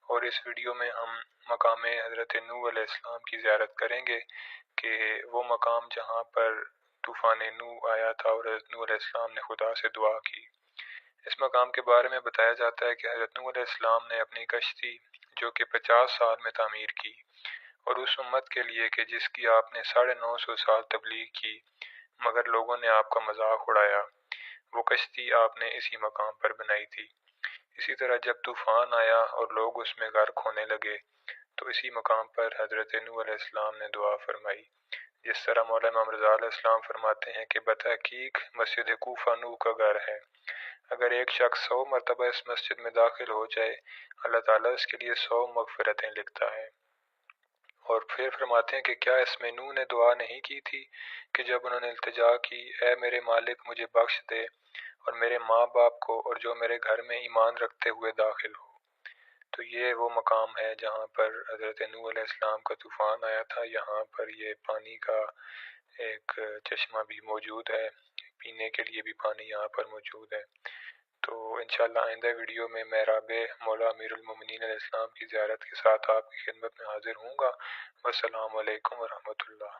اور اس ویڈیو میں ہم مقام حضرت نوح علیہ السلام کی زیارت کریں گے کہ وہ مقام جہاں پر طوفان نوح آیا تھا اور حضرت نوح علیہ السلام نے خدا سے دعا کی۔ اس مقام کے بارے میں بتایا جاتا ہے کہ حضرت نوح علیہ السلام نے اپنی کشتی جو کہ 50 سال میں تعمیر کی، اور اس امت کے لیے کہ جس کی آپ نے 950 سال تبلیغ کی مگر لوگوں نے آپ کا مذاق اڑایا، وہ کشتی آپ نے اسی مقام پر بنائی تھی۔ اسی طرح جب طوفان آیا اور لوگ اس میں غرق ہونے لگے تو اسی مقام پر حضرت نوح علیہ السلام نے دعا فرمائی۔ جس طرح مولا امام رضا علیہ السلام فرماتے ہیں کہ بتحقیق مسجد کوفہ نوح کا گھر ہے، اگر ایک شخص 100 مرتبہ اس مسجد میں داخل ہو جائے اللہ تعالیٰ اس کے لیے 100 مغفرتیں لکھتا ہے۔ اور پھر فرماتے ہیں کہ کیا اس میں نوح نے دعا نہیں کی تھی کہ جب انہوں نے التجا کی اے میرے مالک مجھے بخش دے اور میرے ماں باپ کو اور جو میرے گھر میں ایمان رکھتے ہوئے داخل ہو۔ تو یہ وہ مقام ہے جہاں پر حضرت نوح علیہ السلام کا طوفان آیا تھا۔ یہاں پر یہ پانی کا ایک چشمہ بھی موجود ہے، پینے کے لیے بھی پانی یہاں پر موجود ہے۔ تو انشاءاللہ آئندہ ویڈیو میں رابع مولا امیر المومنین علیہ السلام کی زیارت کے ساتھ آپ کی خدمت میں حاضر ہوں گا۔ والسلام علیکم ورحمۃ اللہ۔